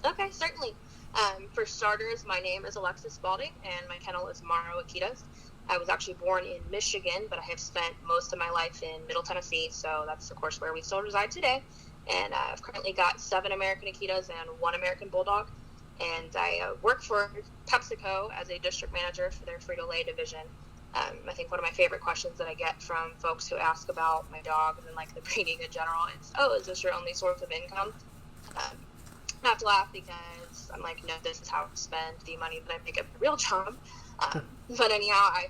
Okay, certainly. For starters, my name is Alexis Spalding, and my kennel is Morrow Akitas. I was actually born in Michigan, but I have spent most of my life in Middle Tennessee, so that's, of course, where we still reside today. And I've currently got 7 American Akitas and 1 American Bulldog. And I work for PepsiCo as a district manager for their Frito-Lay division. I think one of my favorite questions that I get from folks who ask about my dogs and like the breeding in general is, oh, is this your only source of income? Um, I have to laugh because I'm like, no, this is how I spend the money that I make at my real job. But anyhow, I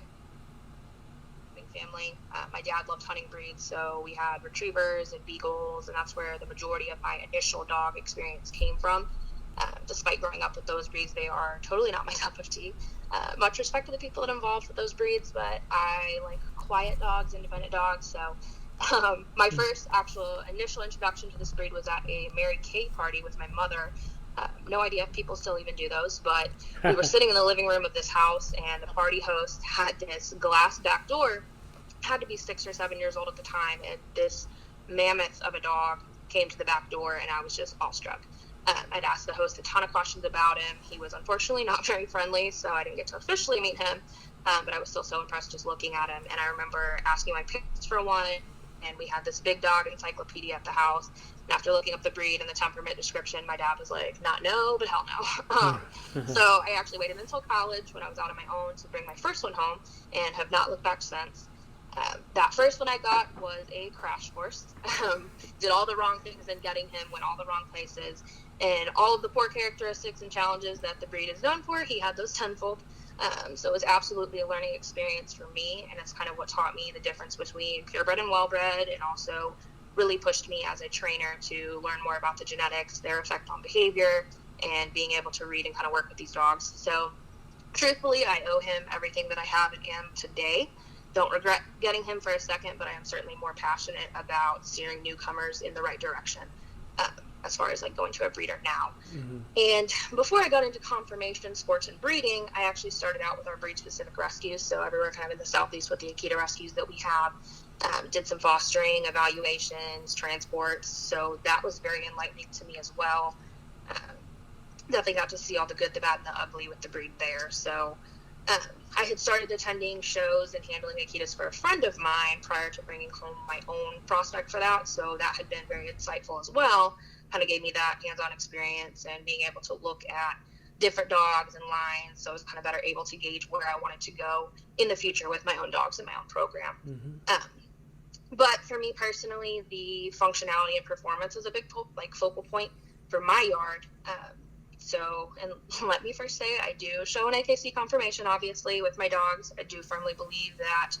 family. My dad loved hunting breeds, so we had retrievers and beagles, and that's where the majority of my initial dog experience came from. Despite growing up with those breeds, they are totally not my cup of tea. Much respect to the people that are involved with those breeds, but I like quiet dogs, independent dogs. So my first actual initial introduction to this breed was at a Mary Kay party with my mother. No idea if people still even do those, but we were sitting in the living room of this house, and the party host had this glass back door. Had to be 6 or 7 years old at the time, and this mammoth of a dog came to the back door, and I was just awestruck. I'd asked the host a ton of questions about him. He was unfortunately not very friendly, so I didn't get to officially meet him, but I was still so impressed just looking at him. And I remember asking my parents for one, and we had this big dog encyclopedia at the house. And after looking up the breed and the temperament description, my dad was like, not no, but hell no. So I actually waited until college when I was out on my own to bring my first one home, and have not looked back since. That first one I got was a crash course. Did all the wrong things in getting him, went all the wrong places, and all of the poor characteristics and challenges that the breed is known for, he had those tenfold. So it was absolutely a learning experience for me, and it's kind of what taught me the difference between purebred and well-bred, and also really pushed me as a trainer to learn more about the genetics, their effect on behavior, and being able to read and kind of work with these dogs. So truthfully, I owe him everything that I have and am today. Don't regret getting him for a second, but I am certainly more passionate about steering newcomers in the right direction as far as like going to a breeder now. Mm-hmm. And before I got into conformation, sports, and breeding, I actually started out with our breed-specific rescues, so everywhere kind of in the southeast with the Akita rescues that we have. Did some fostering, evaluations, transports, so that was very enlightening to me as well. Definitely got to see all the good, the bad, and the ugly with the breed there. So I had started attending shows and handling Akitas for a friend of mine prior to bringing home my own prospect for that, so that had been very insightful as well. Kind of gave me that hands-on experience and being able to look at different dogs and lines, so I was kind of better able to gauge where I wanted to go in the future with my own dogs and my own program. Mm-hmm. But for me personally, the functionality and performance is a big focal point for my yard. So, and let me first say, I do show an AKC confirmation, obviously, with my dogs. I do firmly believe that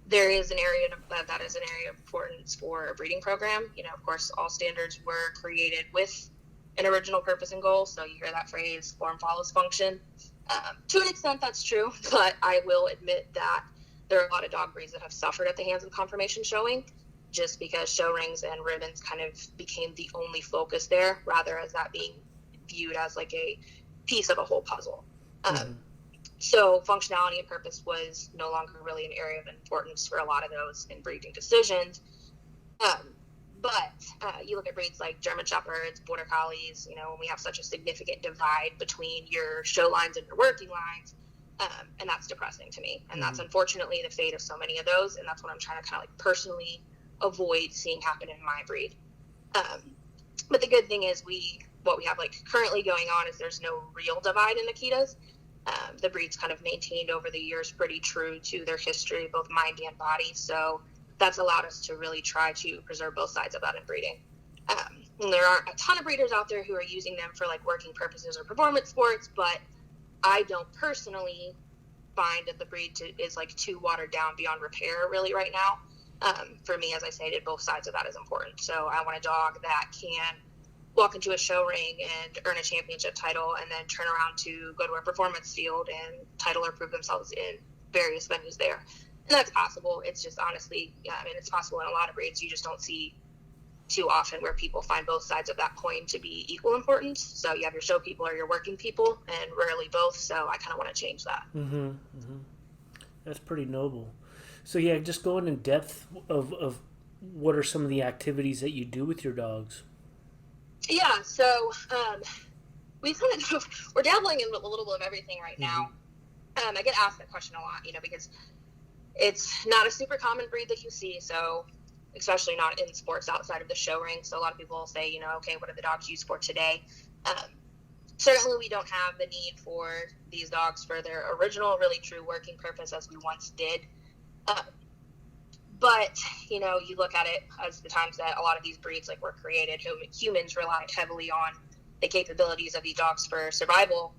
there is an area that is an area of importance for a breeding program. You know, of course, all standards were created with an original purpose and goal. So you hear that phrase, form follows function. To an extent, that's true, but I will admit that there are a lot of dog breeds that have suffered at the hands of confirmation showing, just because show rings and ribbons kind of became the only focus there, rather as that being viewed as like a piece of a whole puzzle. So functionality and purpose was no longer really an area of importance for a lot of those in breeding decisions. But you look at breeds like German Shepherds, Border Collies, you know, when we have such a significant divide between your show lines and your working lines, and that's depressing to me. And that's unfortunately the fate of so many of those, and that's what I'm trying to kind of like personally avoid seeing happen in my breed. But the good thing is what we have like currently going on is there's no real divide in Akitas. The breed's kind of maintained over the years pretty true to their history, both mind and body. So that's allowed us to really try to preserve both sides of that in breeding. And there aren't a ton of breeders out there who are using them for like working purposes or performance sports, but I don't personally find that the breed is like too watered down beyond repair really right now. For me, as I stated, both sides of that is important. So I want a dog that can walk into a show ring and earn a championship title and then turn around to go to a performance field and title or prove themselves in various venues there. And that's possible. It's just honestly, it's possible in a lot of breeds. You just don't see too often where people find both sides of that coin to be equal importance. So you have your show people or your working people, and rarely both. So I kind of want to change that. Mm-hmm. Mm-hmm. That's pretty noble. So yeah, just going in depth of what are some of the activities that you do with your dogs? Yeah, so we're dabbling in a little bit of everything right now. I get asked that question a lot, because it's not a super common breed that you see, so especially not in sports outside of the show ring. So a lot of people will say, okay, what are the dogs used for today? Certainly we don't have the need for these dogs for their original, really true working purpose as we once did. But, you look at it as the times that a lot of these breeds were created, humans relied heavily on the capabilities of these dogs for survival,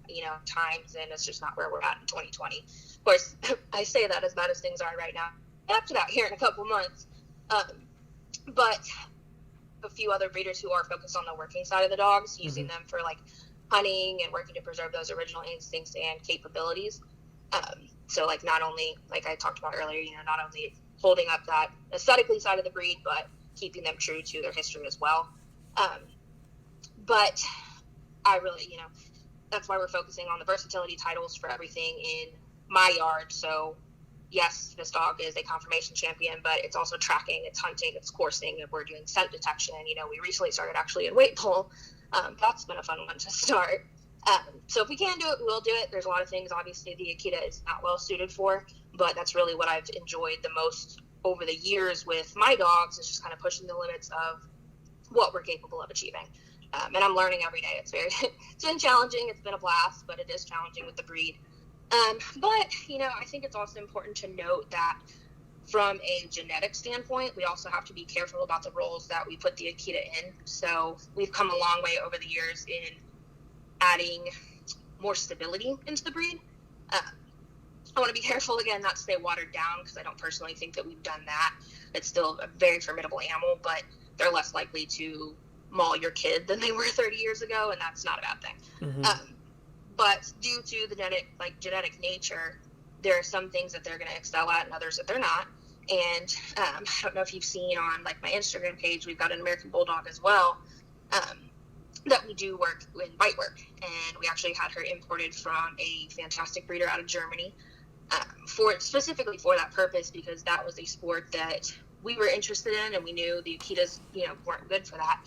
times, and it's just not where we're at in 2020. Of course, I say that as bad as things are right now. After that, here in a couple months. But a few other breeders who are focused on the working side of the dogs, using them for hunting and working to preserve those original instincts and capabilities. So not only, like I talked about earlier, not only holding up that aesthetically side of the breed, but keeping them true to their history as well. But I really, that's why we're focusing on the versatility titles for everything in my yard. So yes, this dog is a conformation champion, but it's also tracking, it's hunting, it's coursing, and we're doing scent detection. We recently started actually in weight pull. That's been a fun one to start. So if we can do it, we will do it. There's a lot of things, obviously, the Akita is not well suited for, but that's really what I've enjoyed the most over the years with my dogs, is just kind of pushing the limits of what we're capable of achieving. And I'm learning every day. It's been challenging. It's been a blast, but it is challenging with the breed. But, I think it's also important to note that from a genetic standpoint, we also have to be careful about the roles that we put the Akita in. So we've come a long way over the years in adding more stability into the breed. I want to be careful, again, not to say watered down, because I don't personally think that we've done that. It's still a very formidable animal, but they're less likely to maul your kid than they were 30 years ago, and that's not a bad thing. But due to the genetic nature, there are some things that they're going to excel at and others that they're not. And I don't know if you've seen on my Instagram page, we've got an American Bulldog as well, that we do work in bite work. And we actually had her imported from a fantastic breeder out of Germany, specifically for that purpose, because that was a sport that we were interested in, and we knew the Akitas, weren't good for that.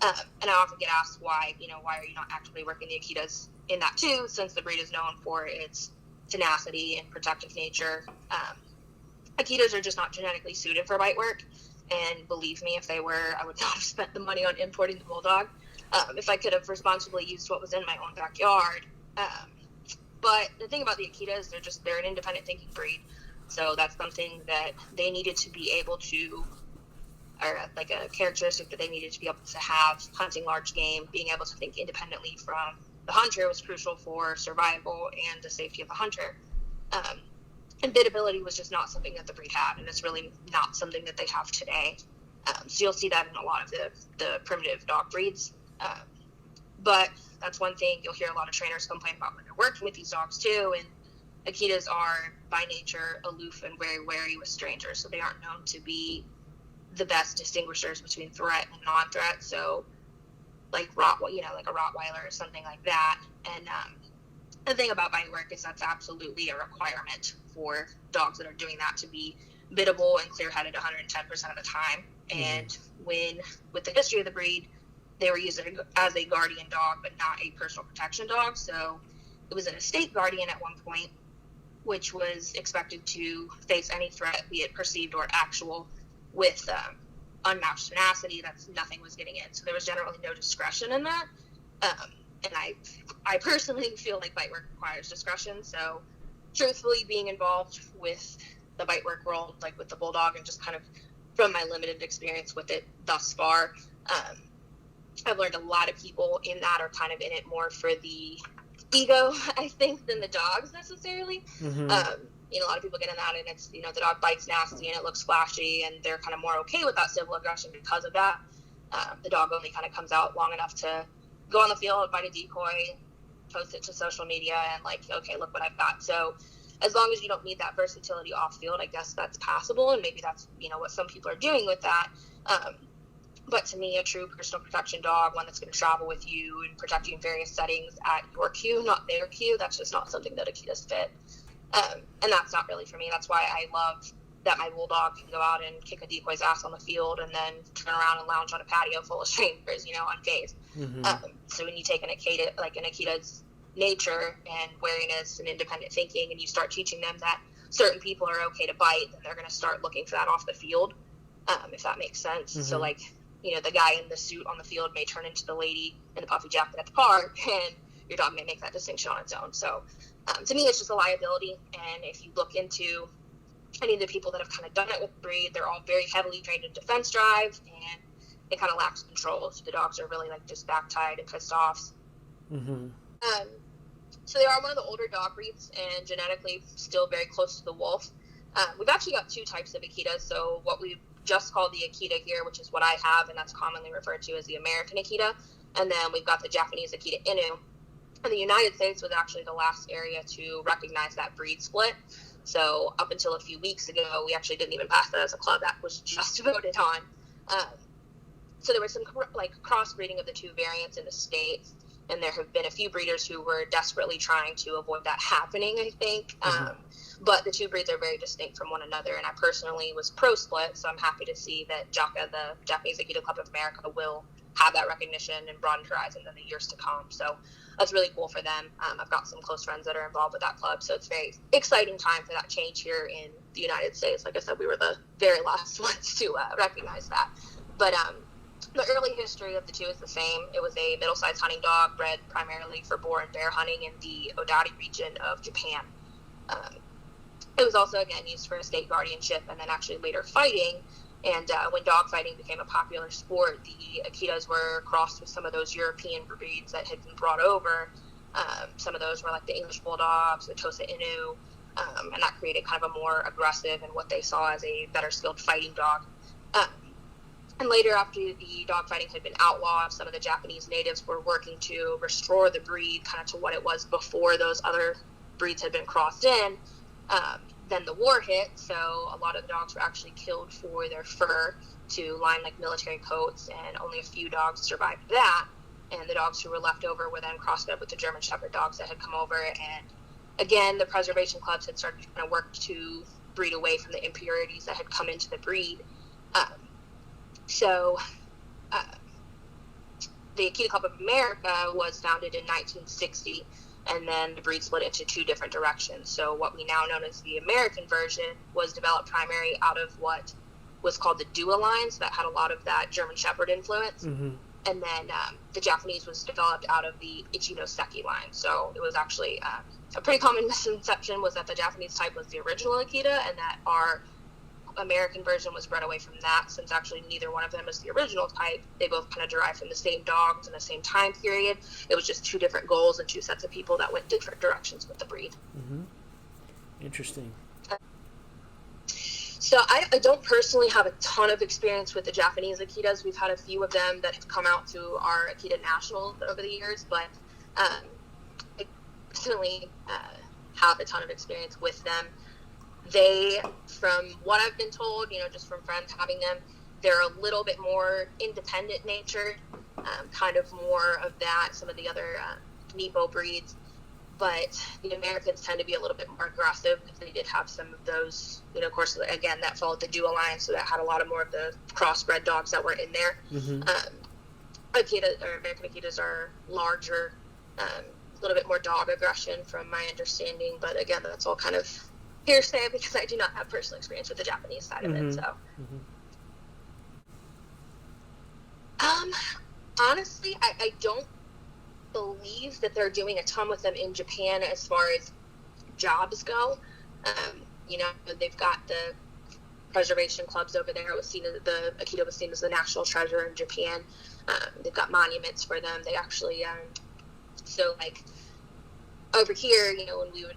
And I often get asked why are you not actively working the Akitas in that too, since the breed is known for its tenacity and protective nature. Akitas are just not genetically suited for bite work, and believe me, if they were, I would not have spent the money on importing the Bulldog if I could have responsibly used what was in my own backyard. But the thing about the Akitas, they're an independent thinking breed, so that's something that they needed to be able to, or a characteristic that they needed to be able to have. Hunting large game, being able to think independently from the hunter was crucial for survival and the safety of the hunter. And bidability was just not something that the breed had, and it's really not something that they have today. So you'll see that in a lot of the primitive dog breeds. But that's one thing you'll hear a lot of trainers complain about when they're working with these dogs too. And Akitas are by nature aloof and very wary with strangers, so they aren't known to be the best distinguishers between threat and non-threat. So like a Rottweiler or something like that. And the thing about bite work is that's absolutely a requirement for dogs that are doing that to be biddable and clear-headed 110% of the time. And with the history of the breed, they were used as a guardian dog, but not a personal protection dog. So it was an estate guardian at one point, which was expected to face any threat, be it perceived or actual, with unmatched tenacity. Nothing was getting in. So there was generally no discretion in that. And I personally feel like bite work requires discretion. So truthfully, being involved with the bite work world, like with the Bulldog, and just kind of from my limited experience with it thus far, I've learned a lot of people in that are kind of in it more for the ego, I think, than the dogs necessarily. A lot of people get in that, and it's, the dog bites nasty and it looks flashy, and they're kind of more okay with that civil aggression because of that. The dog only kind of comes out long enough to go on the field, bite a decoy, post it to social media, and okay, look what I've got. So as long as you don't need that versatility off field, I guess that's passable, and maybe that's, what some people are doing with that. But to me, a true personal protection dog, one that's going to travel with you and protect you in various settings at your cue, not their cue, that's just not something that Akitas fit. And that's not really for me. That's why I love that my Bulldog can go out and kick a decoy's ass on the field and then turn around and lounge on a patio full of strangers, unfazed. So when you take an Akita's nature and wariness and independent thinking, and you start teaching them that certain people are okay to bite, then they're going to start looking for that off the field, if that makes sense. So the guy in the suit on the field may turn into the lady in the puffy jacket at the park, and your dog may make that distinction on its own. So to me, it's just a liability. And if you look into any of the people that have kind of done it with the breed, they're all very heavily trained in defense drive, and it kind of lacks control. So the dogs are really like just back tied and pissed off. So they are one of the older dog breeds and genetically still very close to the wolf. We've actually got two types of Akitas. So what we've just called the Akita here, which is what I have, and that's commonly referred to as the American Akita. And then we've got the Japanese Akita Inu. And the United States was actually the last area to recognize that breed split. So up until a few weeks ago, we actually didn't even pass that as a club. That was just voted on. So there was some crossbreeding of the two variants in the States. And there have been a few breeders who were desperately trying to avoid that happening, I think. But the two breeds are very distinct from one another. And I personally was pro-split, so I'm happy to see that JACA, the Japanese Akita Club of America, will have that recognition and broaden horizons in the years to come. So that's really cool for them. I've got some close friends that are involved with that club, so it's a very exciting time for that change here in the United States. Like I said, we were the very last ones to recognize that. But the early history of the two is the same. It was a middle-sized hunting dog bred primarily for boar and bear hunting in the Odari region of Japan. It was also, again, used for estate guardianship and then actually later fighting. And when dog fighting became a popular sport, the Akitas were crossed with some of those European breeds that had been brought over. Some of those were like the English Bulldogs, the Tosa Inu, and that created kind of a more aggressive and what they saw as a better skilled fighting dog. And later, after the dog fighting had been outlawed, some of the Japanese natives were working to restore the breed kind of to what it was before those other breeds had been crossed in. Then the war hit, so a lot of the dogs were actually killed for their fur to line like military coats, and only a few dogs survived that. And the dogs who were left over were then crossbred with the German Shepherd dogs that had come over. And again, the preservation clubs had started to kind of work to breed away from the impurities that had come into the breed. So the Akita Club of America was founded in 1960. And then the breed split into two different directions. So what we now know as the American version was developed primarily out of what was called the Dua line, so that had a lot of that German Shepherd influence. And then the Japanese was developed out of the Ichinoseki line. So it was actually a pretty common misconception was that the Japanese type was the original Akita, and that our American version was bred away from that, since actually neither one of them is the original type. They both kind of derived from the same dogs in the same time period. It was just two different goals and two sets of people that went different directions with the breed. Interesting. So I don't personally have a ton of experience with the Japanese Akitas. We've had a few of them that have come out through our Akita National over the years, but I personally have a ton of experience with them. They, from what I've been told, just from friends having them, they're a little bit more independent natured, kind of more of that, some of the other Nipo breeds. But the Americans tend to be a little bit more aggressive. They did have some of those, of course, again, that followed the Dua line, so that had a lot of more of the crossbred dogs that were in there. Akita, or American Akitas, are larger, a little bit more dog aggression from my understanding. But again, that's all kind of hearsay because I do not have personal experience with the Japanese side of it. So, honestly, I don't believe that they're doing a ton with them in Japan as far as jobs go. They've got the preservation clubs over there. It was seen as the Akita was seen as the national treasure in Japan. They've got monuments for them. They actually, so like over here, when we would.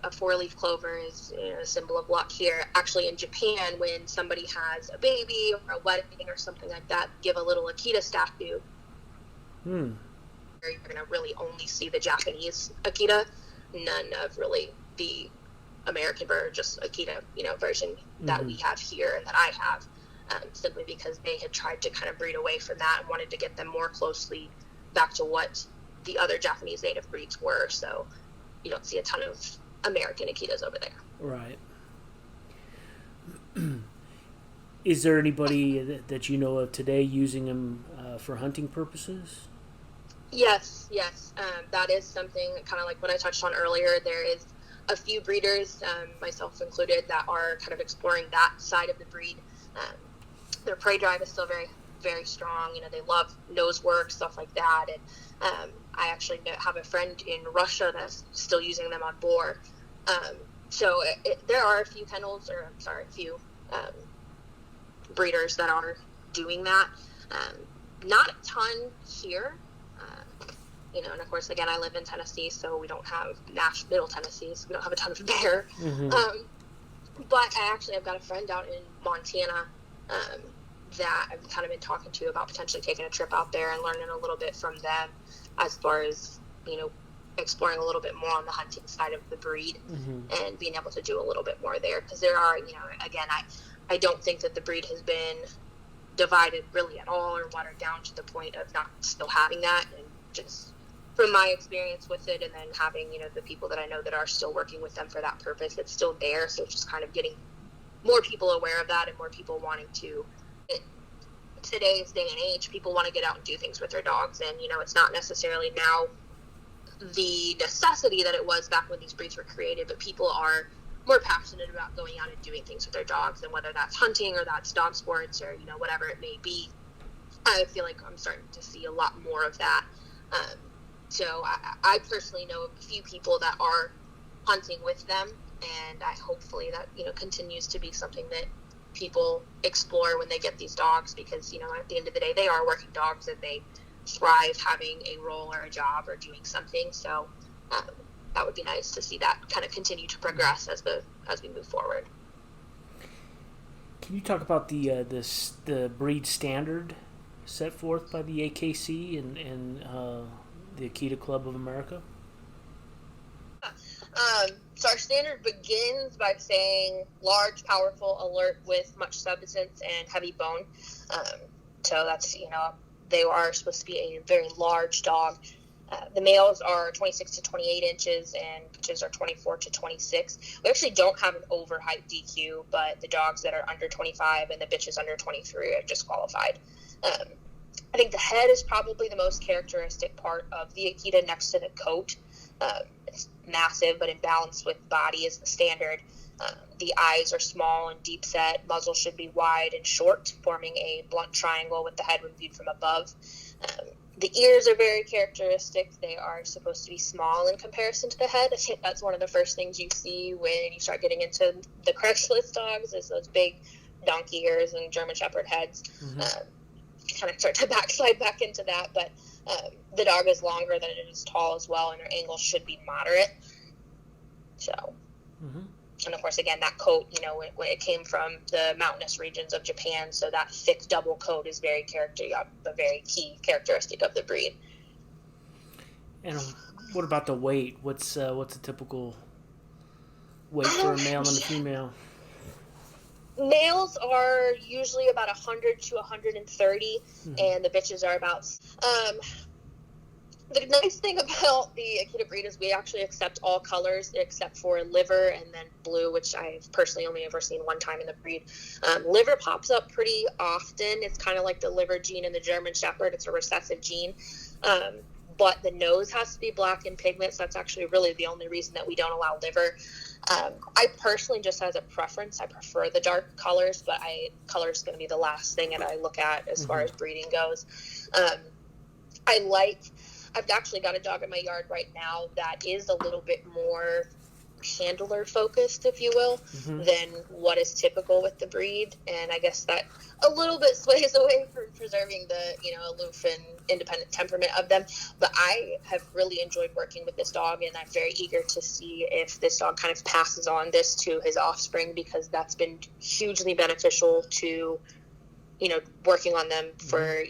A four-leaf clover is a symbol of luck here. Actually, in Japan, when somebody has a baby or a wedding or something like that, give a little Akita statue. You're going to really only see the Japanese Akita, none of really the American or just Akita, version that we have here and that I have, simply because they had tried to kind of breed away from that and wanted to get them more closely back to what the other Japanese native breeds were. So you don't see a ton of American Akitas over there. Right. Is there anybody that you know of today using them for hunting purposes? Yes. That is something kind of like what I touched on earlier. There is a few breeders, myself included, that are kind of exploring that side of the breed. Um, their prey drive is still very, very strong. They love nose work, stuff like that. And I actually have a friend in Russia that's still using them on boar. So there are a few a few um, breeders that are doing that. Not a ton here. And of course, again, I live in Tennessee, so we don't have Middle Tennessee, so we don't have a ton of bear. Mm-hmm. But I've got a friend out in Montana that I've kind of been talking to about potentially taking a trip out there and learning a little bit from them as far as, exploring a little bit more on the hunting side of the breed and being able to do a little bit more there. Because there are, again, I don't think that the breed has been divided really at all or watered down to the point of not still having that. And just from my experience with it, and then having, the people that I know that are still working with them for that purpose, it's still there. So it's just kind of getting more people aware of that and more people wanting to. In today's day and age, people want to get out and do things with their dogs, and it's not necessarily now the necessity that it was back when these breeds were created, but people are more passionate about going out and doing things with their dogs, and whether that's hunting or that's dog sports or whatever it may be. I feel like I'm starting to see a lot more of that. So I personally know a few people that are hunting with them, and hopefully that continues to be something that people explore when they get these dogs, because at the end of the day, they are working dogs and they thrive having a role or a job or doing something. So that would be nice to see that kind of continue to progress as we move forward. Can you talk about the breed standard set forth by the AKC and the Akita Club of America? So our standard begins by saying large, powerful, alert, with much substance and heavy bone. So that's, they are supposed to be a very large dog. The males are 26 to 28 inches and bitches are 24 to 26. We actually don't have an over height DQ, but the dogs that are under 25 and the bitches under 23 are disqualified. I think the head is probably the most characteristic part of the Akita next to the coat. It's massive, but in balance with body is the standard. The eyes are small and deep set. Muzzle should be wide and short, forming a blunt triangle with the head when viewed from above. The ears are very characteristic. They are supposed to be small in comparison to the head. I think that's one of the first things you see when you start getting into the Craigslist dogs, is those big donkey ears and German Shepherd heads. Kind of start to backslide back into that, but the dog is longer than it is tall as well, and her angle should be moderate. So, and of course, again, that coat, when it came from the mountainous regions of Japan, so that thick double coat is a very key characteristic of the breed. And what about the weight? What's a typical weight for a male and a female? Males are usually about 100 to 130, and the bitches are about... the nice thing about the Akita breed is we actually accept all colors except for liver and then blue, which I've personally only ever seen one time in the breed. Liver pops up pretty often. It's kind of like the liver gene in the German Shepherd. It's a recessive gene. But the nose has to be black in pigment, so that's actually really the only reason that we don't allow liver. I personally, just as a preference, I prefer the dark colors, but color is going to be the last thing that I look at as far as breeding goes. I've actually got a dog in my yard right now that is a little bit more handler focused, if you will, than what is typical with the breed, and I guess that a little bit sways away from preserving the aloof and independent temperament of them. But I have really enjoyed working with this dog, and I'm very eager to see if this dog kind of passes on this to his offspring, because that's been hugely beneficial to working on them for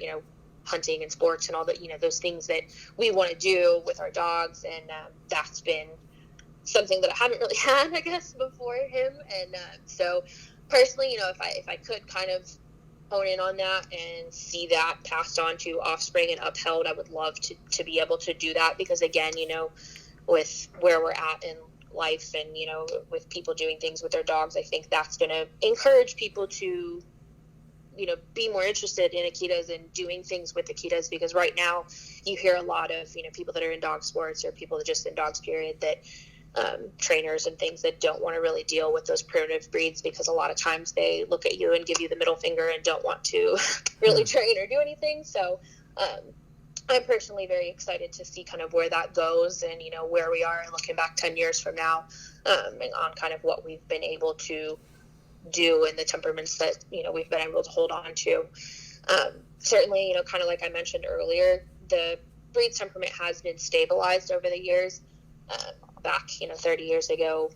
hunting and sports and all that, those things that we want to do with our dogs, and that's been something that I haven't really had, I guess, before him. And so personally, if I could kind of hone in on that and see that passed on to offspring and upheld, I would love to be able to do that, because again, with where we're at in life and with people doing things with their dogs, I think that's going to encourage people to be more interested in Akitas and doing things with Akitas, because right now you hear a lot of, people that are in dog sports or people that just in dogs period that trainers and things that don't want to really deal with those primitive breeds, because a lot of times they look at you and give you the middle finger and don't want to really train or do anything. So I'm personally very excited to see kind of where that goes and, where we are looking back 10 years from now, and on kind of what we've been able to do and the temperaments that, we've been able to hold on to. Certainly, kind of like I mentioned earlier, the breed temperament has been stabilized over the years. Back, 30 years ago,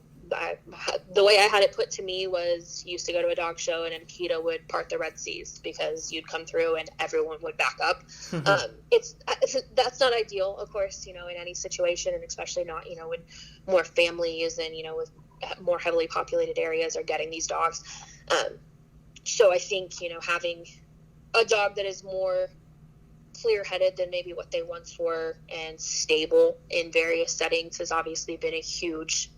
the way I had it put to me was, used to go to a dog show and an Akita would part the Red Seas because you'd come through and everyone would back up. That's not ideal, of course, in any situation, and especially not, when more families and, with more heavily populated areas are getting these dogs. So I think, having a dog that is more clear-headed than maybe what they once were and stable in various settings has obviously been a huge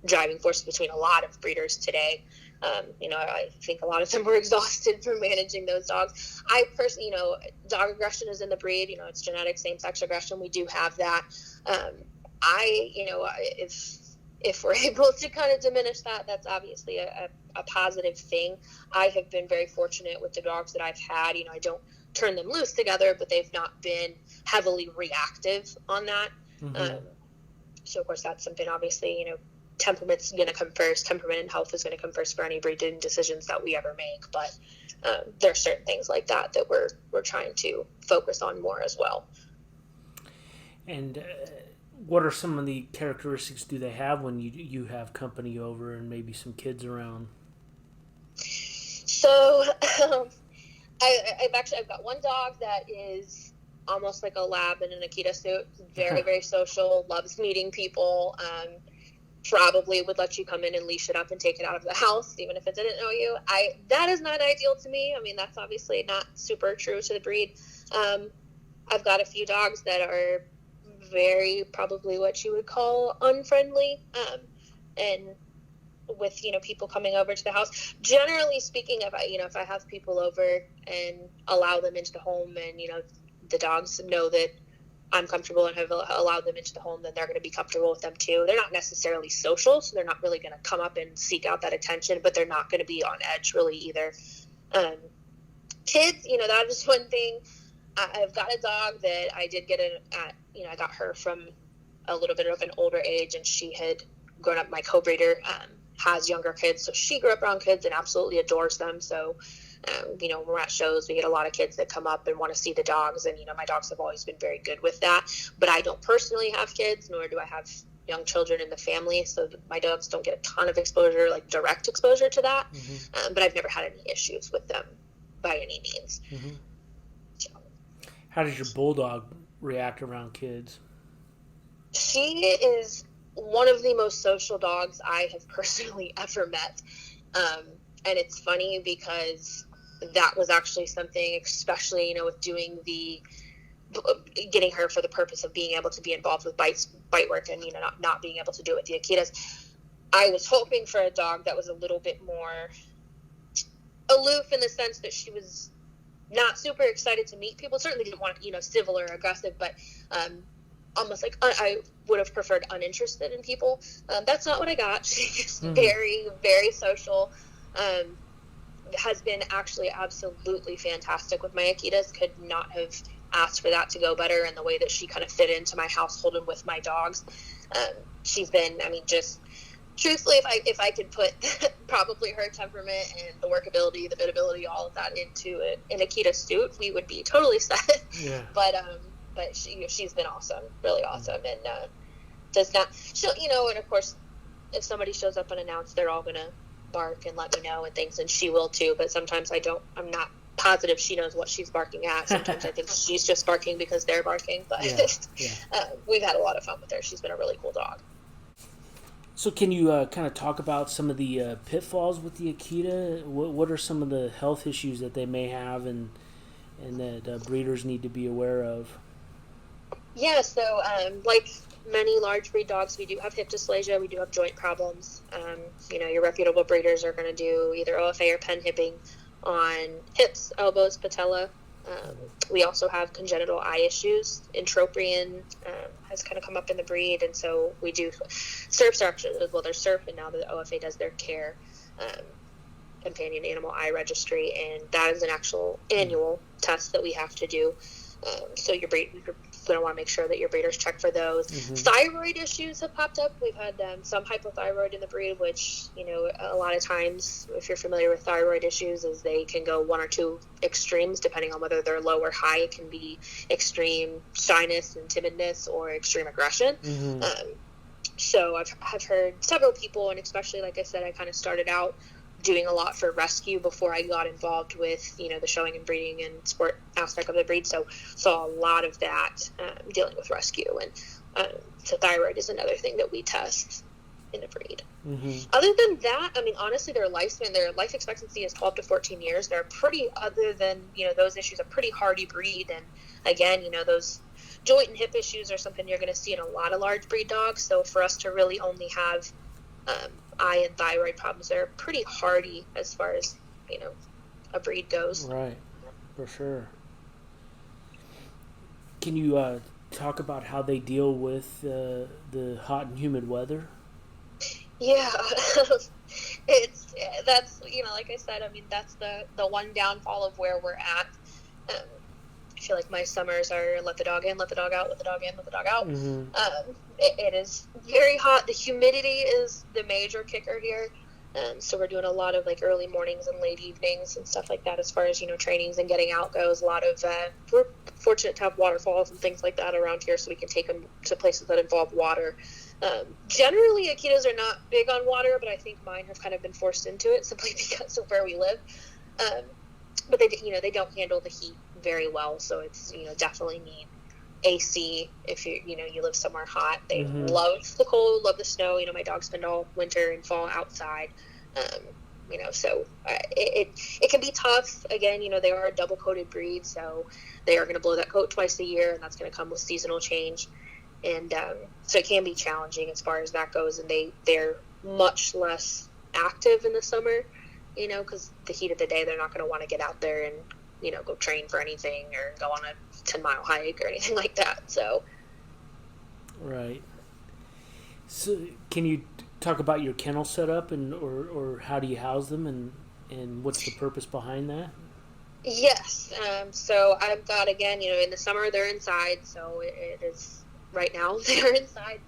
driving force between a lot of breeders today. I think a lot of them were exhausted from managing those dogs. I personally, dog aggression is in the breed, it's genetic same-sex aggression. We do have that. If we're able to kind of diminish that, that's obviously a positive thing. I have been very fortunate with the dogs that I've had. I don't turn them loose together, but they've not been heavily reactive on that. So of course that's something, obviously, temperament's going to come first. Temperament and health is going to come first for any breeding decisions that we ever make. But there are certain things like that we're trying to focus on more as well. And what are some of the characteristics do they have when you have company over and maybe some kids around? So I've got one dog that is almost like a lab in an Akita suit. Very, very social, loves meeting people. Probably would let you come in and leash it up and take it out of the house, even if it didn't know you. That is not ideal to me. I mean, that's obviously not super true to the breed. I've got a few dogs that are very probably what you would call unfriendly, and with people coming over to the house. Generally speaking, if I have people over and allow them into the home, and the dogs know that I'm comfortable and have allowed them into the home, then they're going to be comfortable with them too. They're not necessarily social, so they're not really going to come up and seek out that attention, but they're not going to be on edge really either. Kids, that is one thing. I've got a dog that I did get I got her from a little bit of an older age, and she had grown up. My co-breeder has younger kids, so she grew up around kids and absolutely adores them. So, when we're at shows, we get a lot of kids that come up and want to see the dogs, and my dogs have always been very good with that. But I don't personally have kids, nor do I have young children in the family, so my dogs don't get a ton of exposure, like direct exposure to that. But I've never had any issues with them by any means. So. How does your Bulldog react around kids? She is one of the most social dogs I have personally ever met. And it's funny because that was actually something, especially, with doing getting her for the purpose of being able to be involved with bite work and, not being able to do it with the Akitas. I was hoping for a dog that was a little bit more aloof, in the sense that she was not super excited to meet people. Certainly didn't want, civil or aggressive, but almost like I would have preferred uninterested in people. That's not what I got. She's very, very social. Has been actually absolutely fantastic with my Akitas. Could not have asked for that to go better, and the way that she kind of fit into my household and with my dogs. She's been, just truthfully, if I could put probably her temperament and the workability, the biddability, all of that into an Akita suit, we would be totally set. Yeah. But she's been awesome, really awesome, and does not. And of course, if somebody shows up unannounced, they're all gonna bark and let me know and things, and she will too. But sometimes I'm not positive she knows what she's barking at. Sometimes I think she's just barking because they're barking. But we've had a lot of fun with her. She's been a really cool dog. So can you kind of talk about some of the pitfalls with the Akita? What are some of the health issues that they may have and that breeders need to be aware of? Yeah, so like many large breed dogs, we do have hip dysplasia, we do have joint problems. Your reputable breeders are going to do either OFA or pen hipping on hips, elbows, patella. We also have congenital eye issues. Entropion has kind of come up in the breed, and so we do SERPs are actually, well, they're SERP, and now the OFA does their CARE, companion animal eye registry, and that is an actual annual test that we have to do. So you're going to want to make sure that your breeders check for those. Thyroid issues have popped up. We've had some hypothyroid in the breed, which, a lot of times, if you're familiar with thyroid issues, is they can go one or two extremes depending on whether they're low or high. It can be extreme shyness and timidness or extreme aggression. So I've heard several people, and especially, like I said, I kind of started out doing a lot for rescue before I got involved with, the showing and breeding and sport aspect of the breed. So saw a lot of that dealing with rescue. And so thyroid is another thing that we test in the breed. Other than that, I mean, honestly, their life expectancy is 12 to 14 years. They're other than, those issues, a pretty hardy breed. And again, those joint and hip issues are something you're going to see in a lot of large breed dogs. So for us to really only have eye and thyroid problems, they're pretty hardy as far as a breed goes. Right, for sure. Can you talk about how they deal with the hot and humid weather? Yeah, that's like I said, I mean, that's the one downfall of where we're at. I feel like my summers are let the dog in, let the dog out, let the dog in, let the dog out. It is very hot. The humidity is the major kicker here. So we're doing a lot of like early mornings and late evenings and stuff like that as far as, trainings and getting out goes. A lot of, we're fortunate to have waterfalls and things like that around here, so we can take them to places that involve water. Generally, Akitas are not big on water, but I think mine have kind of been forced into it simply because of where we live. But they don't handle the heat very well, so it's, definitely need AC if you live somewhere hot. They love the cold, love the snow. My dogs spend all winter and fall outside. So it can be tough. Again, they are a double coated breed, so they are going to blow that coat twice a year, and that's going to come with seasonal change. And so it can be challenging as far as that goes. And they're much less active in the summer, because the heat of the day, they're not going to want to get out there and go train for anything or go on a 10-mile hike or anything like that. So, right. So, can you talk about your kennel setup or how do you house them and what's the purpose behind that? Yes. So I've got, again, in the summer they're inside, so it is right now they're inside.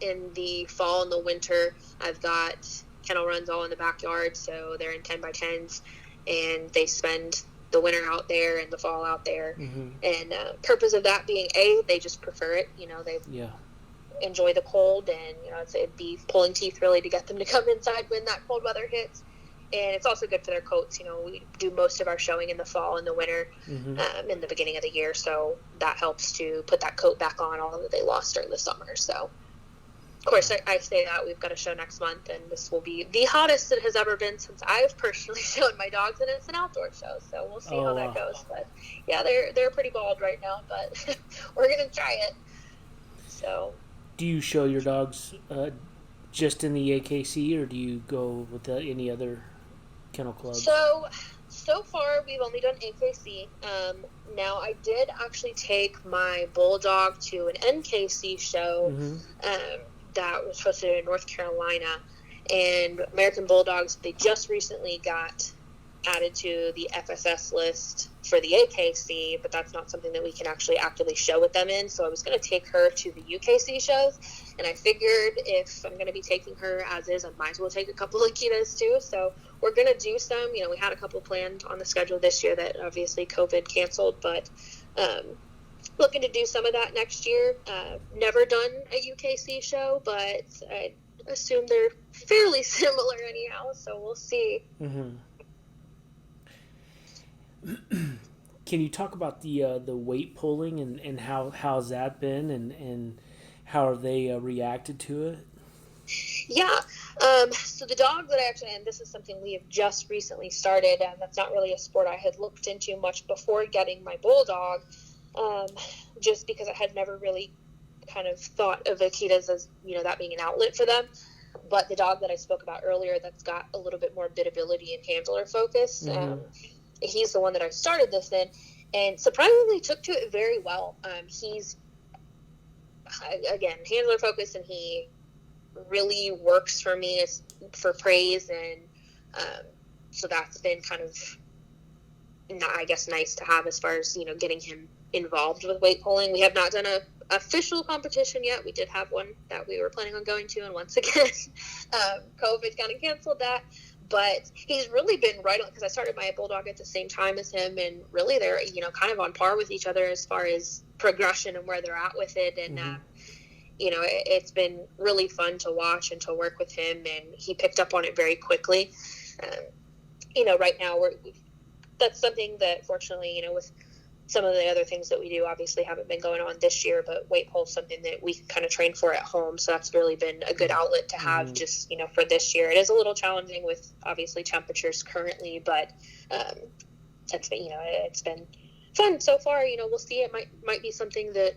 In the fall and the winter, I've got kennel runs all in the backyard, so they're in 10 by 10s, and they spend the winter out there and the fall out there. And purpose of that being, they just prefer it. They enjoy the cold, and it'd be pulling teeth really to get them to come inside when that cold weather hits. And it's also good for their coats. We do most of our showing in the fall and the winter, in the beginning of the year, so that helps to put that coat back on, all that they lost during the summer. So of course, I say that we've got a show next month, and this will be the hottest it has ever been since I've personally shown my dogs, and it's an outdoor show, so we'll see how that goes. But yeah, they're pretty bald right now, but we're gonna try it. So, do you show your dogs just in the AKC, or do you go with any other kennel club? So far we've only done AKC. Now I did actually take my Bulldog to an NKC show. That was hosted in North Carolina, and American Bulldogs, they just recently got added to the FSS list for the AKC, but that's not something that we can actually actively show with them in. So I was going to take her to the UKC shows, and I figured if I'm going to be taking her as is, I might as well take a couple of Akitas too. So we're going to do some, we had a couple planned on the schedule this year that obviously COVID canceled, but looking to do some of that next year. Never done a UKC show, but I assume they're fairly similar anyhow, so we'll see. Can you talk about the weight pulling and how's that been and how have they reacted to it? Yeah. So the dog that I actually, and this is something we have just recently started, and that's not really a sport I had looked into much before getting my Bulldog, just because I had never really kind of thought of Akitas as, that being an outlet for them. But the dog that I spoke about earlier that's got a little bit more bitability and handler focus, he's the one that I started this in, and surprisingly took to it very well. He's, again, handler focus, and he really works for me for praise, and so that's been kind of, I guess, nice to have as far as, getting him involved with weight pulling. We have not done a official competition yet. We did have one that we were planning on going to, and once again, COVID kind of canceled that. But he's really been right on, because I started my Bulldog at the same time as him, and really they're, kind of on par with each other as far as progression and where they're at with it. And, it's been really fun to watch and to work with him, and he picked up on it very quickly. Right now that's something that, fortunately, with some of the other things that we do obviously haven't been going on this year, but weight pull is something that we can kind of train for at home. So that's really been a good outlet to have just, for this year. It is a little challenging with obviously temperatures currently, but it's been, it's been fun so far. We'll see. It might be something that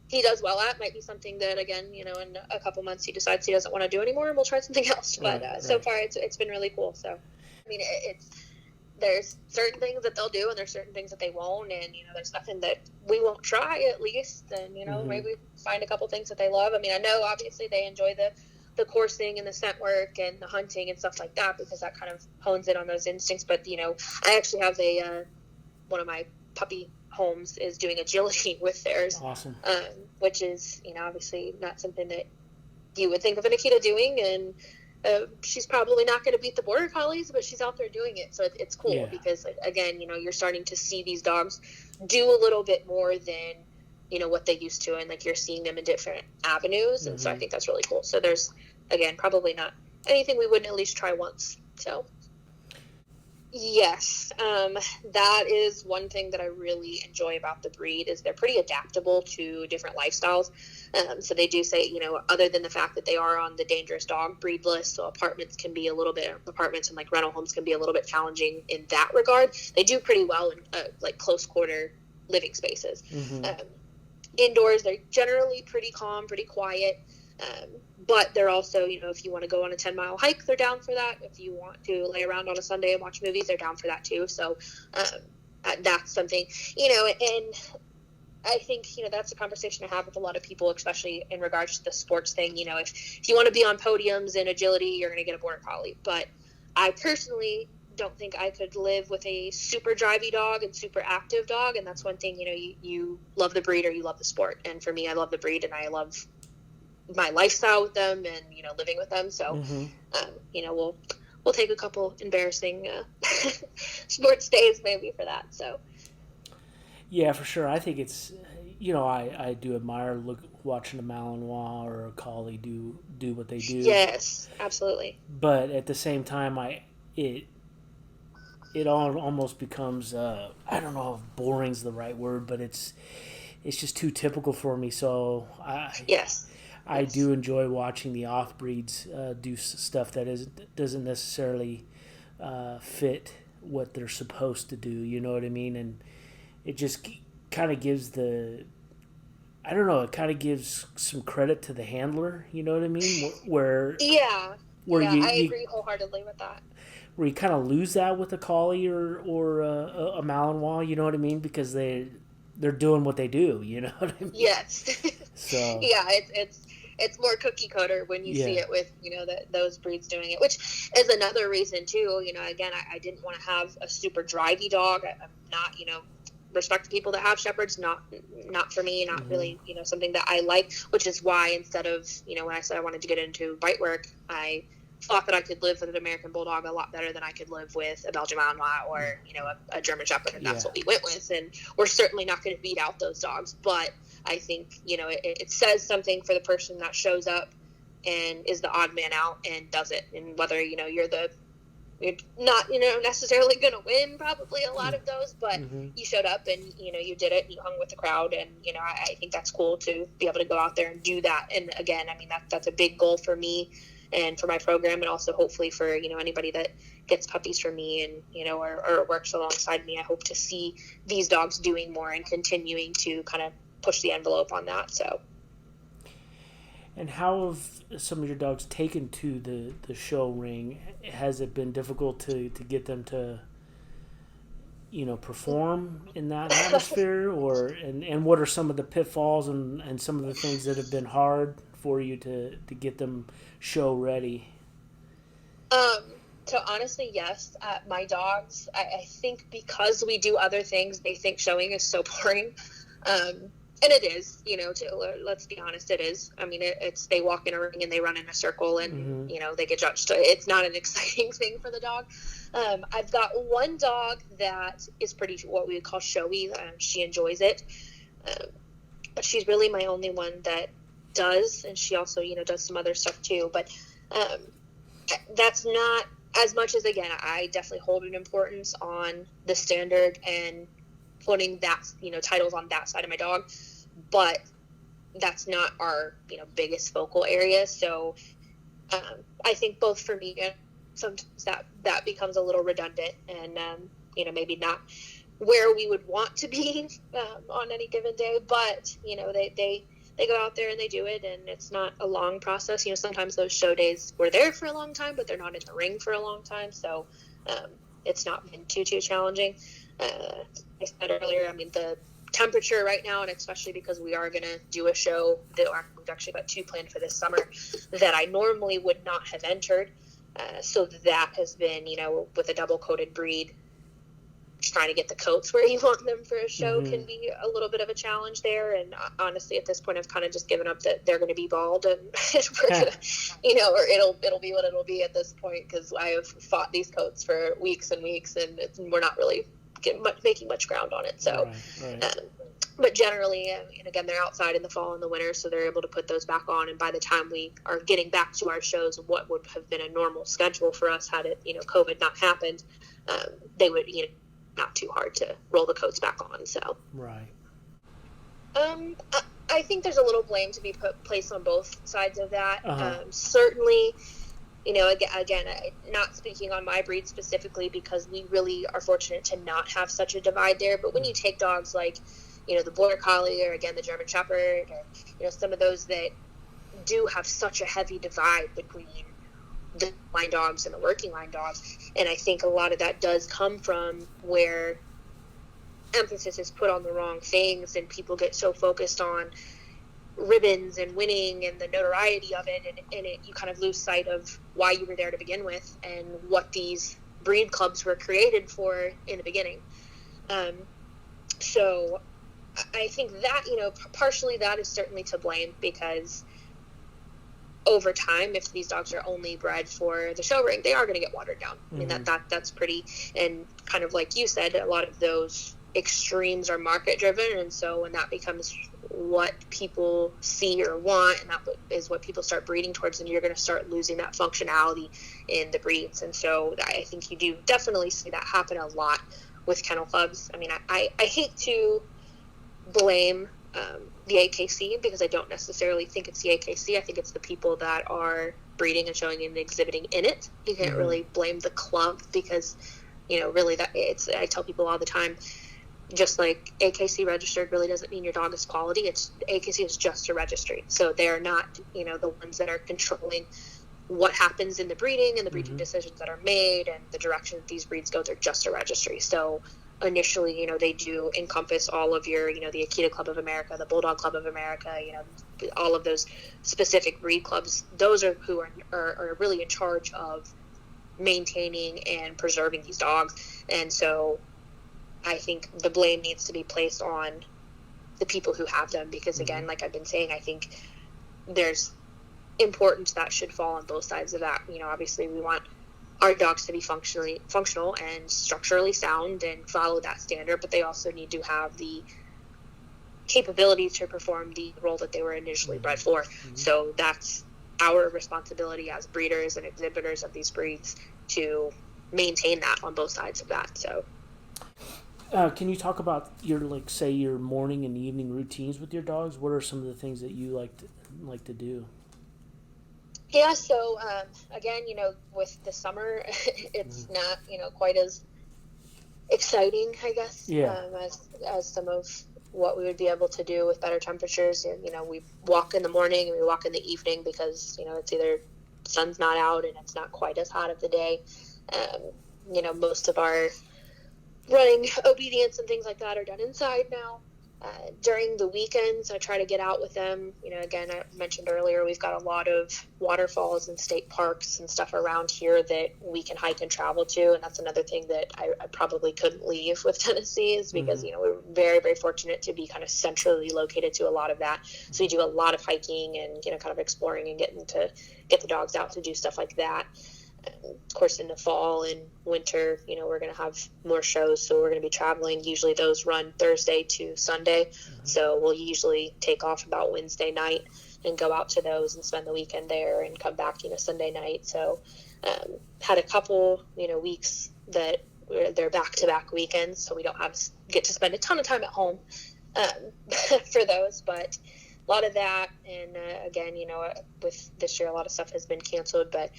he does well at, might be something that, again, in a couple months he decides he doesn't want to do anymore, and we'll try something else. But so far it's been really cool. So, I mean, there's certain things that they'll do, and there's certain things that they won't, and there's nothing that we won't try at least, and maybe find a couple things that they love. I mean, I know obviously they enjoy the coursing and the scent work and the hunting and stuff like that, because that kind of hones in on those instincts. But I actually have one of my puppy homes is doing agility with theirs. Awesome. Which is obviously not something that you would think of an Akita doing, and she's probably not going to beat the border collies, but she's out there doing it. So it's cool because, again, you're starting to see these dogs do a little bit more than, what they used to. And you're seeing them in different avenues. And so I think that's really cool. So there's, again, probably not anything we wouldn't at least try once. So yes, that is one thing that I really enjoy about the breed is they're pretty adaptable to different lifestyles. So they do say, other than the fact that they are on the dangerous dog breed list, so apartments and rental homes can be a little bit challenging in that regard. They do pretty well in close quarter living spaces. Indoors, they're generally pretty calm, pretty quiet. But they're also, if you want to go on a 10-mile hike, they're down for that. If you want to lay around on a Sunday and watch movies, they're down for that too. So that's something, and I think, that's a conversation I have with a lot of people, especially in regards to the sports thing. If you want to be on podiums in agility, you're going to get a border collie. But I personally don't think I could live with a super drivey dog and super active dog. And that's one thing, you love the breed or you love the sport. And for me, I love the breed and I love my lifestyle with them and, living with them. So, we'll take a couple embarrassing sports days maybe for that. So. Yeah, for sure. I think it's, I do admire watching a Malinois or a collie do what they do. Yes, absolutely. But at the same time, it almost becomes, I don't know if boring's the right word, but it's just too typical for me. So I do enjoy watching the off breeds do stuff that doesn't necessarily fit what they're supposed to do. You know what I mean? And it just kind of gives it kind of gives some credit to the handler. You know what I mean? I agree wholeheartedly with that. Where you kind of lose that with a collie or a Malinois. You know what I mean? Because they're doing what they do. You know what I mean? Yes. So it's more cookie cutter when you see it with those breeds doing it, which is another reason too. Again, I didn't want to have a super drivey dog. I'm not respect to people that have shepherds, not for me, not really something that I like, which is why instead of when I said I wanted to get into bite work, I thought that I could live with an American Bulldog a lot better than I could live with a Belgian Malinois or a German Shepherd, and that's what we went with. And we're certainly not going to beat out those dogs, but I think it says something for the person that shows up and is the odd man out and does it. And whether you're not necessarily going to win probably a lot of those, but you showed up and you did it, you hung with the crowd, and I think that's cool to be able to go out there and do that. And again, I mean that's a big goal for me and for my program, and also hopefully for anybody that gets puppies from me and or works alongside me. I hope to see these dogs doing more and continuing to kind of push the envelope on that. So And how have some of your dogs taken to the show ring? Has it been difficult to get them to, perform in that atmosphere? And what are some of the pitfalls and some of the things that have been hard for you to get them show ready? So honestly, yes. My dogs, I think because we do other things, they think showing is so boring. And it is, let's be honest, it is. I mean, it's they walk in a ring and they run in a circle and, they get judged. It's not an exciting thing for the dog. I've got one dog that is pretty, what we would call showy. She enjoys it. But she's really my only one that does. And she also, does some other stuff too. But that's not as much as, again, I definitely hold an importance on the standard and putting that, titles on that side of my dog, but that's not our, biggest focal area. So I think both for me and sometimes that becomes a little redundant and, maybe not where we would want to be on any given day, but, they go out there and they do it, and it's not a long process. Sometimes those show days were there for a long time, but they're not in the ring for a long time. So it's not been too challenging. I said earlier, I mean, the temperature right now, and especially because we are going to do a show that we've actually got 2 planned for this summer that I normally would not have entered. So that has been, with a double coated breed, trying to get the coats where you want them for a show can be a little bit of a challenge there. And honestly, at this point, I've kind of just given up that they're going to be bald and we're going to, or it'll be what it'll be at this point, because I have fought these coats for weeks and weeks and we're not really making much ground on it. So, right. But generally, and again, they're outside in the fall and the winter, so they're able to put those back on. And by the time we are getting back to our shows, what would have been a normal schedule for us had it, COVID not happened, they would, not too hard to roll the coats back on. So, right. I think there's a little blame to be placed on both sides of that. Certainly, again, not speaking on my breed specifically, because we really are fortunate to not have such a divide there. But when you take dogs like, the Border Collie, or again, the German Shepherd, or, some of those that do have such a heavy divide between the line dogs and the working line dogs. And I think a lot of that does come from where emphasis is put on the wrong things, and people get so focused on ribbons and winning and the notoriety of it, and you kind of lose sight of why you were there to begin with and what these breed clubs were created for in the beginning. So I think that, partially that is certainly to blame, because over time, if these dogs are only bred for the show ring, they are going to get watered down. I mean, that's pretty, and kind of like you said, a lot of those extremes are market driven. And so when that becomes what people see or want, and that is what people start breeding towards, and you're going to start losing that functionality in the breeds. And so I think you do definitely see that happen a lot with kennel clubs. I mean, I hate to blame the AKC, because I don't necessarily think it's the AKC. I think it's the people that are breeding and showing and exhibiting in it. You can't really blame the club, because, really I tell people all the time, just like AKC registered really doesn't mean your dog is quality. AKC is just a registry. So they're not, the ones that are controlling what happens in the breeding and the breeding decisions that are made and the direction that these breeds go. They're just a registry. So initially, they do encompass all of your, the Akita Club of America, the Bulldog Club of America, all of those specific breed clubs. Those are who are really in charge of maintaining and preserving these dogs. And so I think the blame needs to be placed on the people who have them, because again, like I've been saying, I think there's importance that should fall on both sides of that. Obviously we want our dogs to be functional and structurally sound and follow that standard, but they also need to have the capability to perform the role that they were initially bred for. So that's our responsibility as breeders and exhibitors of these breeds to maintain that on both sides of that. So can you talk about your your morning and evening routines with your dogs? What are some of the things that you like to do? Yeah, so again, with the summer, it's not, quite as exciting, I guess, as some of what we would be able to do with better temperatures. And, we walk in the morning and we walk in the evening because, it's either sun's not out and it's not quite as hot of the day. Most of our running obedience and things like that are done inside now. During the weekends, I try to get out with them. Again, I mentioned earlier, we've got a lot of waterfalls and state parks and stuff around here that we can hike and travel to. And that's another thing that I probably couldn't leave with Tennessee, is because, we're very, very fortunate to be kind of centrally located to a lot of that. So we do a lot of hiking and, kind of exploring and getting to get the dogs out to do stuff like that. Of course, in the fall and winter, we're going to have more shows, so we're going to be traveling. Usually those run Thursday to Sunday, so we'll usually take off about Wednesday night and go out to those and spend the weekend there and come back, Sunday night. So had a couple, weeks that they're back-to-back weekends, so we don't get to spend a ton of time at home for those, but a lot of that. And again, with this year, a lot of stuff has been canceled, but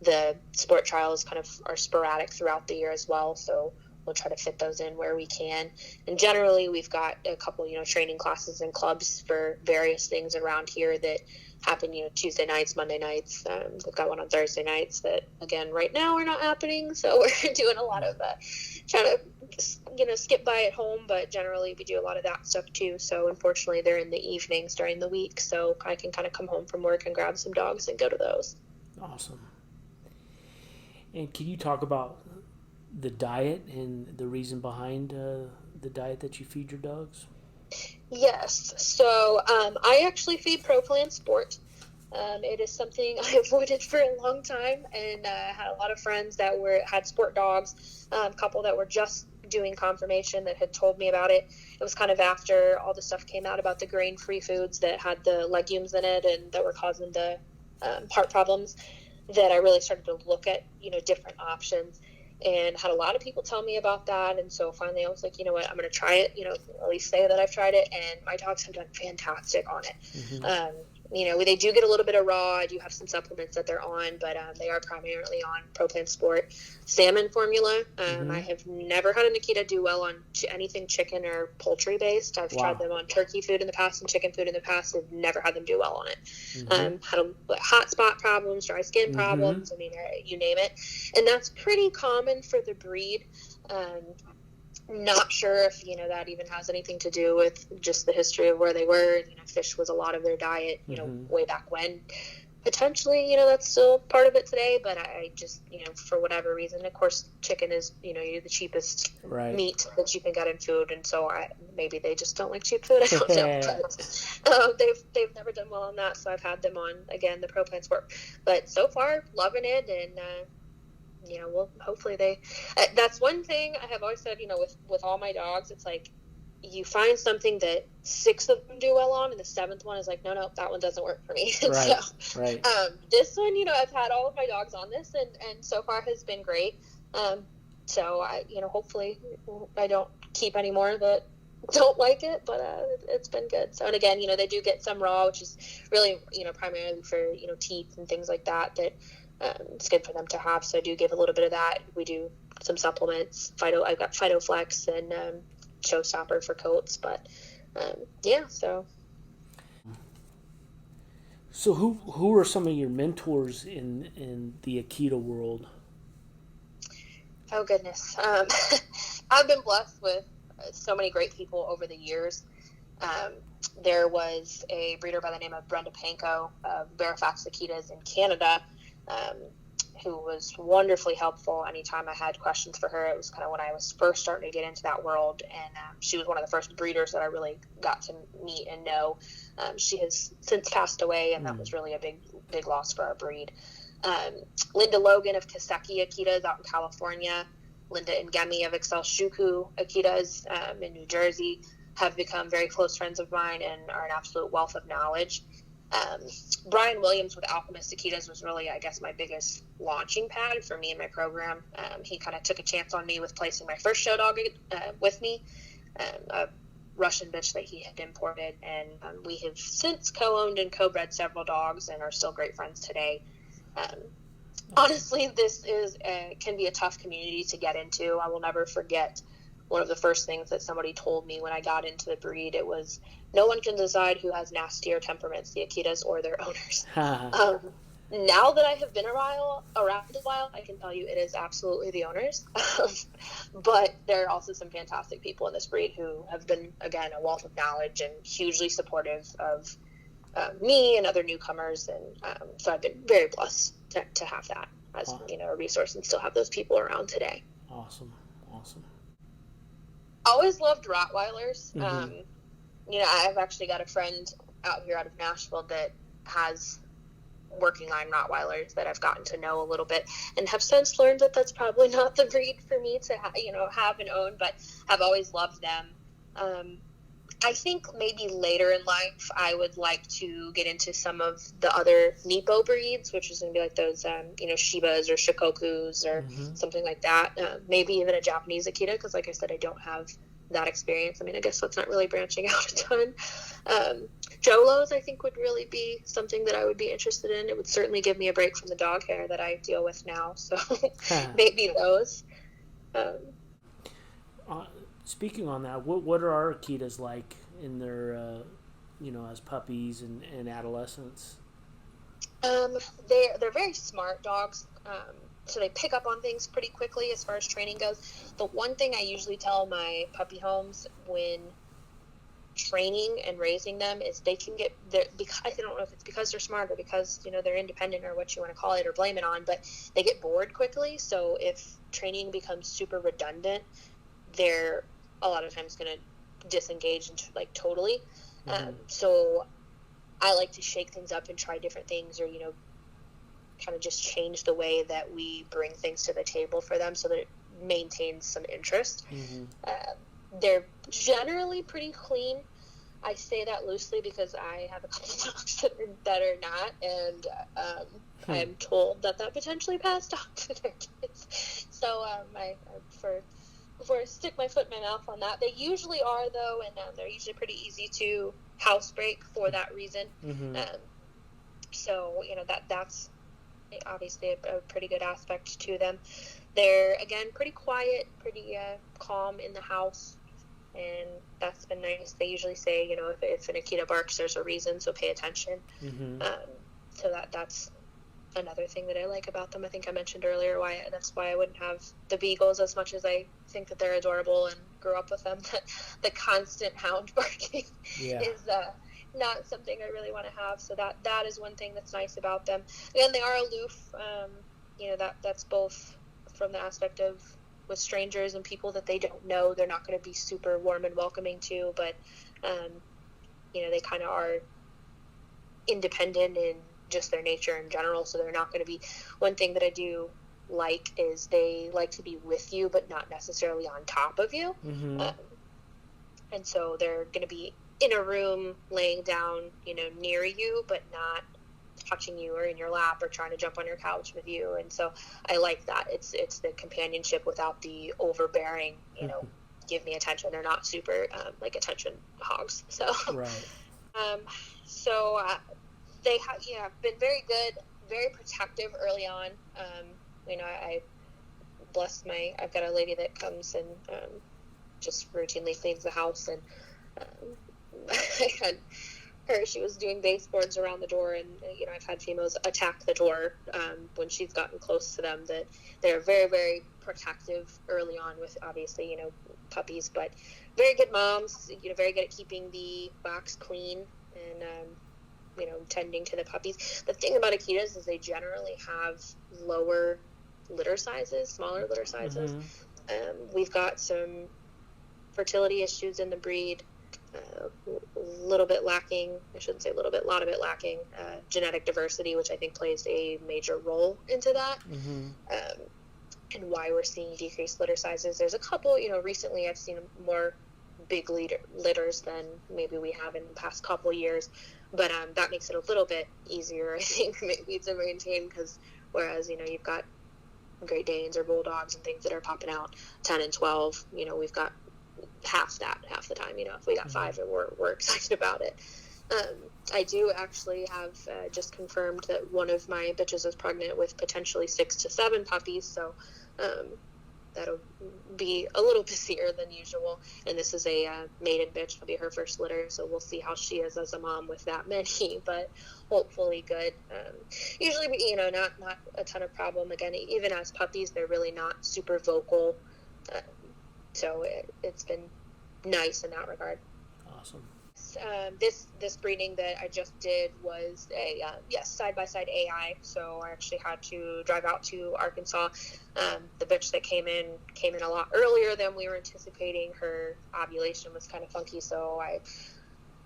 the sport trials kind of are sporadic throughout the year as well, so we'll try to fit those in where we can. And generally, we've got a couple, training classes and clubs for various things around here that happen, Tuesday nights, Monday nights. We've got one on Thursday nights that, again, right now are not happening, so we're doing a lot of trying to, skip by at home, but generally we do a lot of that stuff too. So unfortunately, they're in the evenings during the week, so I can kind of come home from work and grab some dogs and go to those. Awesome. And can you talk about the diet and the reason behind the diet that you feed your dogs? Yes. So I actually feed ProPlan Sport. It is something I avoided for a long time, and had a lot of friends that had sport dogs, a couple that were just doing confirmation that had told me about it. It was kind of after all the stuff came out about the grain-free foods that had the legumes in it and that were causing the heart problems, that I really started to look at, different options, and had a lot of people tell me about that. And so finally I was like, you know what, I'm going to try it, at least say that I've tried it. And my dogs have done fantastic on it. They do get a little bit of raw. I do have some supplements that they're on, but they are primarily on ProPlan Sport salmon formula. I have never had an Akita do well on anything chicken or poultry based. I've tried them on turkey food in the past and chicken food in the past. I've never had them do well on it. Had hot spot problems, dry skin problems. I mean, you name it. And that's pretty common for the breed. Not sure if, that even has anything to do with just the history of where they were. Fish was a lot of their diet, way back when. Potentially, that's still part of it today, but I just, for whatever reason, of course, chicken is, the cheapest meat that you can get in food, and so maybe they just don't like cheap food. I don't know. But, they've never done well on that, so I've had them on, again, the ProPlan Sport. But so far, loving it, and well, hopefully that's one thing I have always said, with all my dogs, it's like, you find something that 6 of them do well on, and the 7th one is like, no, that one doesn't work for me. Right. This one, I've had all of my dogs on this, and so far has been great. So I, hopefully I don't keep any more that don't like it, but it's been good. So, and again, they do get some raw, which is really, primarily for, teeth and things like that it's good for them to have. So I do give a little bit of that. We do some supplements. I've got PhytoFlex and Showstopper for coats, but so. So who are some of your mentors in the Akita world? Oh goodness, I've been blessed with so many great people over the years. There was a breeder by the name of Brenda Panko of Verifax Akitas in Canada, who was wonderfully helpful anytime I had questions for her. It was kind of when I was first starting to get into that world, and she was one of the first breeders that I really got to meet and know. She has since passed away, and that was really a big loss for our breed. Linda Logan of Kaseki Akitas out in California, Linda Ngemi of Excel Shuku Akitas in New Jersey have become very close friends of mine and are an absolute wealth of knowledge. Brian Williams with Alchemist Akitas was really, I guess, my biggest launching pad for me and my program. He kind of took a chance on me with placing my first show dog with me, a Russian bitch that he had imported, and we have since co-owned and co-bred several dogs and are still great friends today. Honestly, this can be a tough community to get into. I will never forget one of the first things that somebody told me when I got into the breed. It was, no one can decide who has nastier temperaments, the Akitas or their owners. Now that I have been around a while, I can tell you it is absolutely the owners. But there are also some fantastic people in this breed who have been, again, a wealth of knowledge and hugely supportive of me and other newcomers. And so I've been very blessed to have that as, a resource and still have those people around today. Awesome. I always loved Rottweilers. Mm-hmm. I've actually got a friend out of Nashville that has working line Rottweilers that I've gotten to know a little bit, and have since learned that that's probably not the breed for me to have and own, but have always loved them. I think maybe later in life I would like to get into some of the other Nippo breeds, which is going to be like those Shibas or Shikokus or something like that. Maybe even a Japanese Akita, because like I said, I don't have that experience. I mean, I guess that's not really branching out a ton. Jolos, I think, would really be something that I would be interested in. It would certainly give me a break from the dog hair that I deal with now. So maybe those. Speaking on that, what are our Akitas like in their, as puppies and adolescents? They're very smart dogs. So they pick up on things pretty quickly as far as training goes. The one thing I usually tell my puppy homes when training and raising them is they can get because I don't know if it's because they're smart or because they're independent or what you want to call it or blame it on, but they get bored quickly. So if training becomes super redundant, they're a lot of times going to disengage totally. So I like to shake things up and try different things, or kind of just change the way that we bring things to the table for them so that it maintains some interest. They're generally pretty clean. I say that loosely because I have a couple of dogs that are not, and I'm told that potentially passed on to their kids. So I before I stick my foot in my mouth on that. They usually are, though, and they're usually pretty easy to housebreak for that reason. So that's obviously a pretty good aspect to them. They're, again, pretty quiet, pretty calm in the house, and that's been nice. They usually say, if an Akita barks, there's a reason, so pay attention. So that's another thing that I like about them. I think I mentioned earlier that's why I wouldn't have the Beagles, as much as I think that they're adorable and grew up with them. The constant hound barking is not something I really want to have. So that is one thing that's nice about them. Again, they are aloof. That's both from the aspect of with strangers and people that they don't know, they're not going to be super warm and welcoming to, but they kind of are independent in just their nature in general. So they're not going to be, one thing that I do like is they like to be with you, but not necessarily on top of you. And so they're going to be in a room laying down, near you, but not touching you or in your lap or trying to jump on your couch with you. And so I like that. It's the companionship without the overbearing, give me attention. They're not super attention hogs. So they have been very good, very protective early on. I've got a lady that comes and just routinely cleans the house, and I had her, she was doing baseboards around the door, and I've had females attack the door when she's gotten close to them, that they're very, very protective early on with, obviously, puppies, but very good moms, very good at keeping the box clean and tending to the puppies. The thing about Akitas is they generally have lower litter sizes, smaller litter sizes. We've got some fertility issues in the breed, a lot of it lacking genetic diversity, which I think plays a major role into that. And why we're seeing decreased litter sizes. There's a couple, recently I've seen more big litters than maybe we have in the past couple years, but that makes it a little bit easier, I think, maybe to maintain, because whereas you've got Great Danes or Bulldogs and things that are popping out 10 and 12, we've got half the time. If we got 5, and we're excited about it. I do actually have just confirmed that one of my bitches is pregnant with potentially 6 to 7 puppies, so that'll be a little busier than usual. And this is a maiden bitch. It'll be her first litter, so we'll see how she is as a mom with that many, but hopefully good. Usually, not a ton of problem. Again, even as puppies, they're really not super vocal, so it's been nice in that regard. Awesome. This breeding that I just did was a side-by-side AI, so I actually had to drive out to Arkansas. The bitch that came in a lot earlier than we were anticipating. Her ovulation was kind of funky, so I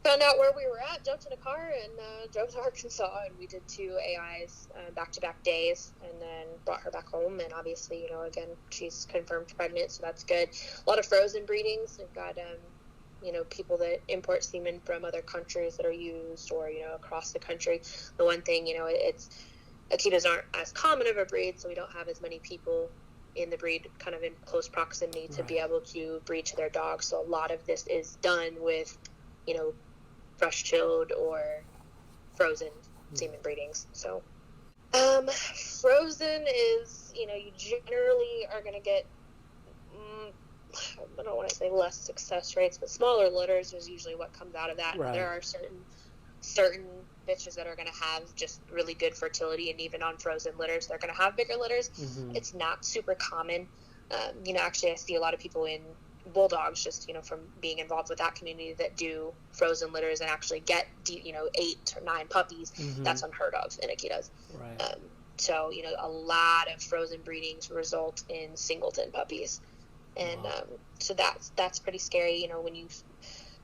found out where we were at, jumped in a car, and drove to Arkansas, and we did 2 AIs back-to-back days, and then brought her back home. And obviously, again, she's confirmed pregnant, so that's good. A lot of frozen breedings. We've got people that import semen from other countries that are used, or across the country. The one thing, it's Akitas aren't as common of a breed, so we don't have as many people in the breed kind of in close proximity to be able to breed to their dogs. So a lot of this is done with fresh chilled or frozen semen breedings. So frozen is, you generally are going to get I don't want to say less success rates, but smaller litters is usually what comes out of that. Right. There are certain bitches that are going to have just really good fertility, and even on frozen litters, they're going to have bigger litters. Mm-hmm. It's not super common. Actually, I see a lot of people in Bulldogs, just from being involved with that community, that do frozen litters and actually get 8 or 9 puppies. Mm-hmm. That's unheard of in Akitas. Right. So a lot of frozen breedings result in singleton puppies. And so that's pretty scary, when you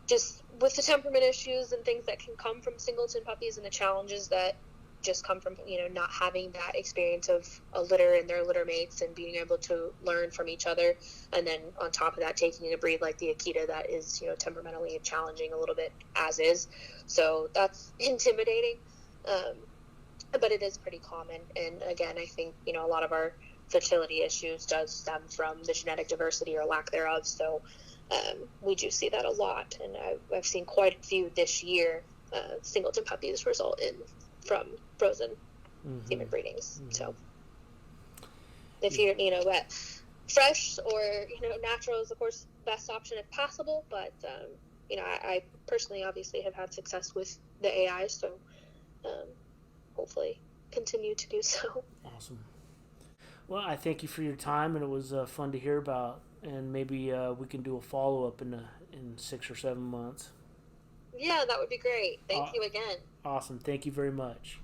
just with the temperament issues and things that can come from singleton puppies, and the challenges that just come from not having that experience of a litter and their litter mates and being able to learn from each other. And then on top of that, taking a breed like the Akita that is temperamentally challenging a little bit as is, so that's intimidating, but it is pretty common. And again, I think a lot of our fertility issues does stem from the genetic diversity or lack thereof. So we do see that a lot, and I've seen quite a few this year. Singleton puppies result from frozen semen breedings. Mm-hmm. So if you're fresh or natural is of course best option if possible, but I personally obviously have had success with the AI, so hopefully continue to do so. Awesome. Well, I thank you for your time, and it was fun to hear about. And maybe we can do a follow-up in 6 or 7 months. Yeah, that would be great. Thank you again. Awesome. Thank you very much.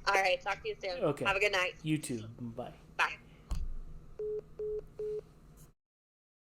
All right. Talk to you soon. Okay. Have a good night. You too. Bye. Bye.